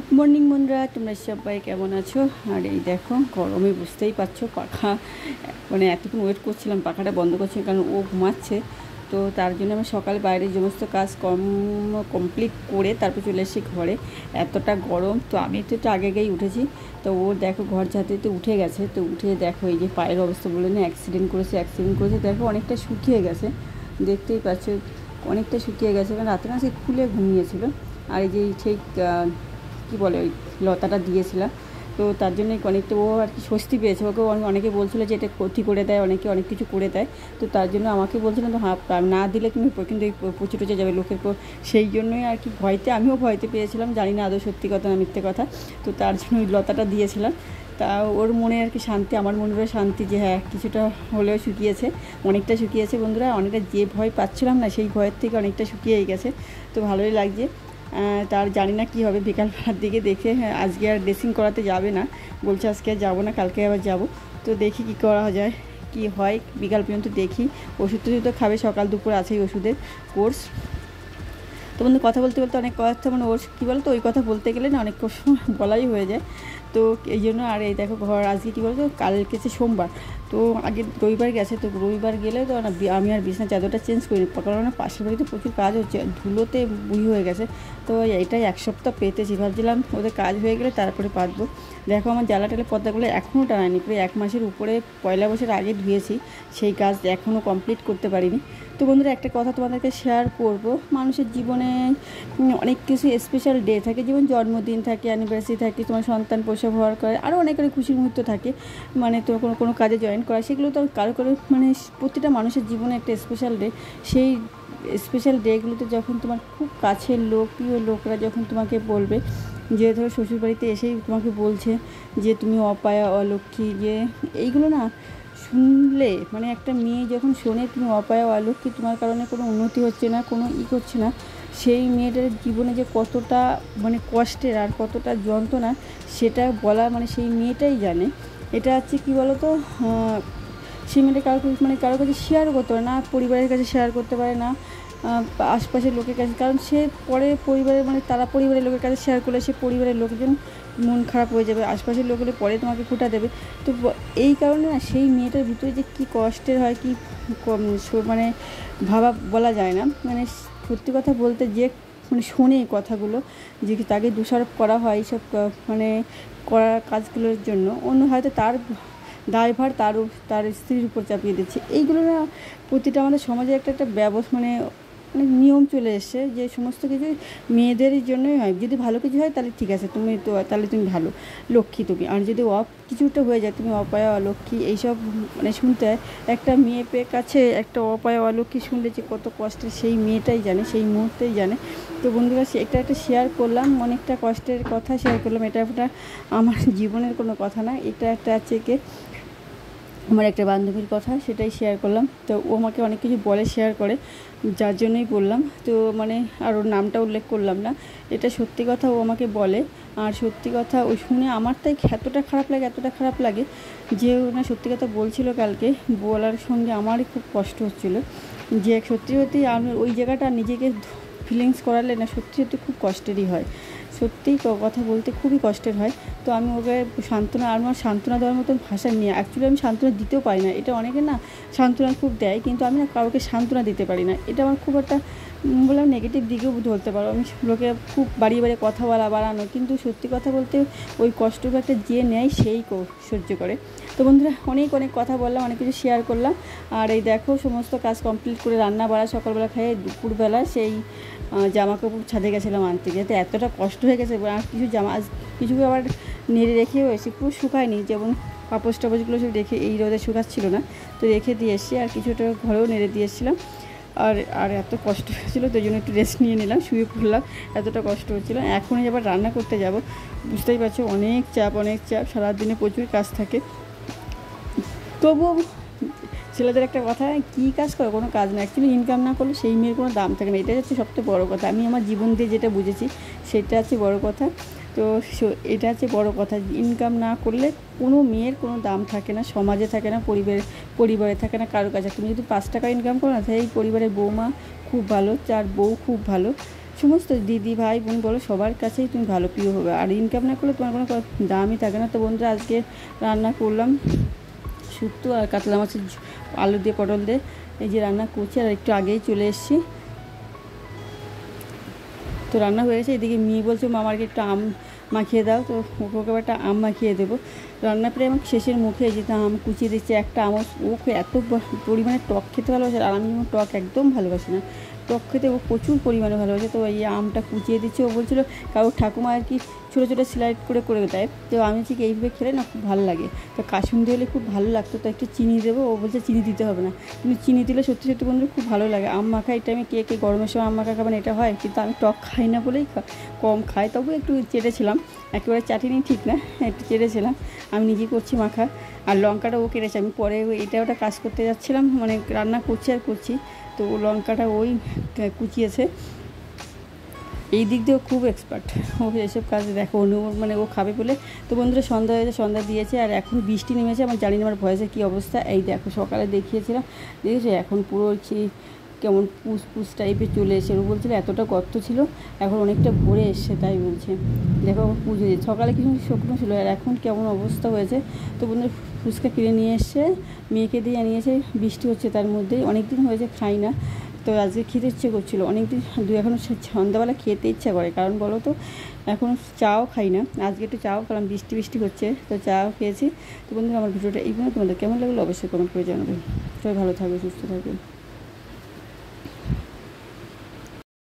Good morning বন্ধুরা, তোমরা সবাই কেমন আছো? আর এই দেখো গরমে বুঝতেই পারছো, পাখা মানে এতক্ষণ ওয়েট করছিলাম, পাখাটা বন্ধ করছি কারণ ও ঘুমাচ্ছে। তো তার জন্য আমি সকালে বাইরের সমস্ত কাজ কর্ম কমপ্লিট করে তারপর চলে এসেছি ঘরে। এতটা গরম, তো আমি তো একটু আগে আগেই উঠেছি। তো ও দেখো ঘর ঝাঁটাতে উঠে গেছে, তো উঠে দেখো এই যে পায়ের অবস্থা বলে না, অ্যাক্সিডেন্ট করেছে দেখো অনেকটা শুকিয়ে গেছে, দেখতেই পাচ্ছ অনেকটা শুকিয়ে গেছে, কারণ রাতে না সে খুলে ঘুমিয়েছিল। আর এই যে ঠিক কী বলে ওই লতাটা দিয়েছিলাম, তো তার জন্য অনেকটা ও আর কি স্বস্তি পেয়েছে। ওকে অনেকে বলছিলো যে এটা ক্ষতি করে দেয়, অনেকে অনেক কিছু করে দেয়, তো তার জন্য আমাকে বলছিলাম তো হ্যাঁ না দিলে তুমি কিন্তু এই পচে টচে যাবে লোকের পর। সেই জন্যই আর কি ভয়তে, আমিও ভয়তে পেয়েছিলাম, জানি না আদৌ সত্যি কথা না মিথ্যে কথা। তো তার জন্য ওই লতাটা দিয়েছিলাম। তা ওর মনে আর কি শান্তি, আমার মনেরও শান্তি যে হ্যাঁ কিছুটা হলেও শুকিয়েছে, অনেকটা শুকিয়েছে বন্ধুরা। অনেকটা যে ভয় পাচ্ছিলাম না, সেই ভয়ের থেকে অনেকটা শুকিয়েই গেছে, তো ভালোই লাগছে। তার জানি না কী হবে বিকালবেলার দিকে, দেখে হ্যাঁ আজকে আর ড্রেসিং করাতে যাবে না, বলছে আজকে আর যাবো না, কালকে আবার যাব। তো দেখি কী করা যায়, কি হয় বিকাল পর্যন্ত দেখি। ওষুধ টষুধ খাবে, সকাল দুপুর আছেই ওষুধের কোর্স। তো বন্ধু কথা বলতে বলতে অনেক কথা, মানে ওর কী বলতো ওই কথা বলতে গেলে না অনেক সময় বলাই হয়ে যায়। তো এই জন্য আর এই দেখো ঘর আজকে কী বলতো, কালকে যে সোমবার, তো আগে রবিবার গেছে, তো রবিবার গেলে তো না আমি আর বিছানার চাদরটা চেঞ্জ করিনি, কারণ পাশের বাড়িতে প্রচুর কাজ হচ্ছে, ধুলোতে বুড়ি হয়ে গেছে। তো এটাই এক সপ্তাহ পেতেছি, ভাবছিলাম ওদের কাজ হয়ে গেলে তারপরে পাতবো। দেখো আমার জ্বালা টালে পর্দাগুলো এখনও টানায়নি, প্রায় 1 মাসের উপরে, পয়লা বছর আগে ধুয়েছি, সেই কাজ এখনও কমপ্লিট করতে পারিনি। তো বন্ধুরা একটা কথা তোমাদেরকে শেয়ার করব, মানুষের জীবনে অনেক কিছু স্পেশাল ডে থাকে, যেমন জন্মদিন থাকে, অ্যানিভার্সারি থাকে, তোমার সন্তান প্রসব হওয়ার করে, আরও অনেক অনেক খুশির মুহূর্ত থাকে, মানে তো কোনো কোনো কাজে জয়েন করা, সেগুলো তো কারো মানে প্রতিটা মানুষের জীবনে একটা স্পেশাল ডে। সেই স্পেশাল ডেগুলোতে যখন তোমার খুব কাছের লোক, প্রিয় লোকরা যখন তোমাকে বলবে, যে ধরো শ্বশুরবাড়িতে এসেই তোমাকে বলছে যে তুমি অপায়া অলক্ষ্মী, যে এইগুলো না শুনলে, মানে একটা মেয়ে যখন শোনে তুমি অপায়া অলক্ষ্মী, তোমার কারণে কোনো উন্নতি হচ্ছে না, কোনো করছে না, সেই মেয়েটার জীবনে যে কতটা মানে কষ্টের আর কতটা যন্ত্রণা, সেটা বলা মানে সেই মেয়েটাই জানে। এটা হচ্ছে কী বলো তো, সেই মেয়েটা কারোর কাছে শেয়ার করতে পারে না, পরিবারের কাছে শেয়ার করতে পারে না, আশপাশের লোকের কাছে, কারণ সে পরে পরিবারের মানে তারা পরিবারের লোকের কাছে শেয়ার করলে সে পরিবারের লোকজন মন খারাপ হয়ে যাবে, আশপাশের লোক হলে পরে তোমাকে খোঁটা দেবে। তো এই কারণে না সেই মেয়েটার ভিতরে যে কী কষ্টের হয়, কি মানে ভাবা বলা যায় না। মানে সত্যি কথা বলতে যে মানে শোনে কথাগুলো, যে তাকে দোষারোপ করা হয় এইসব মানে করা কাজগুলোর জন্য, অন্য হয়তো তার দায়ভার তার স্ত্রীর উপর চাপিয়ে দিচ্ছে। এইগুলো না প্রতিটা আমাদের সমাজে একটা একটা মানে অনেক নিয়ম চলে এসছে, যে সমস্ত কিছু মেয়েদেরই জন্যই হয়। যদি ভালো কিছু হয় তাহলে ঠিক আছে, তুমি তো তাহলে তুমি ভালো লক্ষ্মী তুমি, আর যদি কিছুটা হয়ে যায় তুমি অপায়া অলক্ষ্মী, এইসব মানে শুনতে হয়। একটা মেয়ে কাছে একটা অপায়া অলক্ষ্মী শুনলে যে কত কষ্টের, সেই মেয়েটাই জানে, সেই মুহূর্তেই জানে। তো বন্ধুরা এটা একটা শেয়ার করলাম, অনেকটা কষ্টের কথা শেয়ার করলাম, এটা আমার জীবনের কোনো কথা না, এটা একটা আছে কি আমার একটা বান্ধবীর কথা, সেটাই শেয়ার করলাম। তো ও আমাকে অনেক কিছু বলে, শেয়ার করে, যার জন্যই বললাম। তো মানে আর ওর নামটা উল্লেখ করলাম না, এটা সত্যি কথা ও আমাকে বলে। আর সত্যি কথা ওই শুনে আমার তাই এতটা খারাপ লাগে যে ও না সত্যি কথা বলছিল কালকে, বলার সঙ্গে আমারই খুব কষ্ট হচ্ছিলো, যে সত্যি আমি ওই জায়গাটা নিজেকে ফিলিংস করালে না সত্যি খুব কষ্টেরই হয়, সত্যিই কথা বলতে খুবই কষ্টের হয়। তো আমি ওকে আমার সান্ত্বনা দেওয়ার মতন ভাষা নিয়ে, অ্যাকচুয়ালি আমি সান্ত্বনা দিতেও পারি না, এটা অনেকে না সান্ত্বনা খুব দেয়, কিন্তু আমি না কাউকে সান্ত্বনা দিতে পারি না, এটা আমার খুব একটা বললাম নেগেটিভ দিকেও ধরতে পারো। আমি লোকে খুব বাড়িয়ে কথা বাড়ানো, কিন্তু সত্যি কথা বলতে ওই কষ্টটা একটা যে নেয় সেই সহ্য করে। তো বন্ধুরা অনেক কথা বললাম, অনেক কিছু শেয়ার করলাম। আর এই দেখো সমস্ত কাজ কমপ্লিট করে রান্না বাড়া সকালবেলা খেয়ে দুপুরবেলা সেই জামা কাপড় ছাদে গেছিলাম আনতে, যেতে এতটা কষ্ট হয়ে গেছে। আর কিছু আবার নেড়ে রেখেও এসে পুরো শুকায়নি, যেমন পাপোশ টাপোশগুলো সব রেখে এই রোদে শুকাচ্ছিল না, তো রেখে দিয়ে এসেছি, আর কিছুটা ঘরেও নেড়ে দিয়ে এসেছিলাম। আর এত কষ্ট হয়েছিলো, তো জন্য একটু রেস্ট নিয়ে নিলাম, শুয়ে পড়লাম, এতটা কষ্ট হচ্ছিলো। এখনই আবার রান্না করতে যাব, বুঝতেই পারছো অনেক চাপ সারাদিনে প্রচুর কাজ থাকে। তবুও ছেলেদের একটা কথা, কী কাজ করে, কোনো কাজ না, অ্যাকচুয়ালি ইনকাম না করলে সেই মেয়ের কোনো দাম থাকে না, এটাই হচ্ছে সবচেয়ে বড়ো কথা। আমি আমার জীবন দিয়ে যেটা বুঝেছি সেটা হচ্ছে বড়ো কথা। তো এটা হচ্ছে বড়ো কথা, ইনকাম না করলে কোনো মেয়ের কোনো দাম থাকে না, সমাজে থাকে না, পরিবারে থাকে না, কারো কাছে। তুমি যদি 5 টাকা ইনকাম করো না, সেই পরিবারের বৌমা খুব ভালো, 4 বউ খুব ভালো, সমস্ত দিদি ভাই বোন বলো সবার কাছেই তুমি ভালো প্রিয় হবে, আর ইনকাম না করলে তোমার কোনো দামই থাকে না। তো বন্ধুরা আজকে রান্না করলাম শুক্তো আর কাতলা মাছের আলু দিয়ে পটল দিয়ে এই যে রান্না করছি, আর একটু আগেই চলে এসেছি। তো রান্না হয়ে গেছে। এদিকে মেয়ে বলছে মামাকে একটু আম মাখিয়ে দাও, তো ওকে একটা আম মাখিয়ে দেবো। রান্না প্রায় আমার শেষের মুখে যেতে আম কুচিয়ে দিচ্ছে একটা আম। ওকে এত পরিমাণে টক খেতে ভালোবাসে, আর আমি যেমন টক একদম ভালোবাসি না, টক খেতে ও প্রচুর পরিমাণে ভালোবাসে। তো এই আমটা কুচিয়ে দিচ্ছে। ও বলছিল কারোর ঠাকুমা আর কি ছোটো ছোটো স্লাইড করে করে দেয়, তো আমি ঠিক এইভাবে খেলে না খুব ভালো লাগে। তো কাসুন্দি হলে খুব ভালো লাগতো, তো একটু চিনি দেবো। ও বলছে চিনি দিতে হবে না, কিন্তু চিনি দিলে সত্যি সত্যি বন্ধু খুব ভালো লাগে। আম মাখা এই টাইমে কে কে গরমের সময় আম মাখা খাবেন, এটা হয়, কিন্তু আমি টক খাই না বলেই কম খাই। তবু একটু চেটেছিলাম, একেবারে চাটিনি ঠিক না, একটু চেটেছিলাম। আমি নিজেই করছি মাখা, আর লঙ্কাটা ও কেটেছে। আমি পরে এটা ওটা কাজ করতে যাচ্ছিলাম, মানে রান্না করছি আর করছি, তো লঙ্কাটা ওই কুচিয়েছে। এই দিক দিয়েও খুব এক্সপার্ট ও এসব কাজে। দেখো মানে ও খাবে বলে। তো বন্ধুরা সন্ধ্যা হয়েছে, সন্ধ্যা দিয়েছে, আর এখন বৃষ্টি নেমেছে। আমার জানি না আমার ভয়েসের কী অবস্থা। এই দেখো সকালে দেখিয়েছিলাম, দেখেছো এখন পুরো কেমন পুষ পুষ টাইপের চলে এসে। ও বলছিল এতটা গর্ত ছিল, এখন অনেকটা ভরে এসছে, তাই বলছে। দেখো পুজো সকালে কিছু শুকনো ছিল, আর এখন কেমন অবস্থা হয়েছে। তো বন্ধুরা ফুচকা কিনে নিয়ে এসছে, মেয়েকে দিয়ে নিয়েছে। বৃষ্টি হচ্ছে তার মধ্যেই, অনেক দিন হয়েছে খাই না, তো আজকে খেতে ইচ্ছে করছিলো অনেকদিন। এখন সন্ধ্যাবেলা খেতে ইচ্ছা করে, কারণ বলো তো এখন চাও খাই না। আজকে একটু চাও খেলাম, বৃষ্টি বৃষ্টি হচ্ছে, তো চাও খেয়েছি। তো বন্ধুরা আমার ভিডিওটা এইগুলো তোমাদের কেমন লাগলো অবশ্যই কমেন্ট করে জানাবেন। সবাই ভালো থাকবে, সুস্থ থাকবে।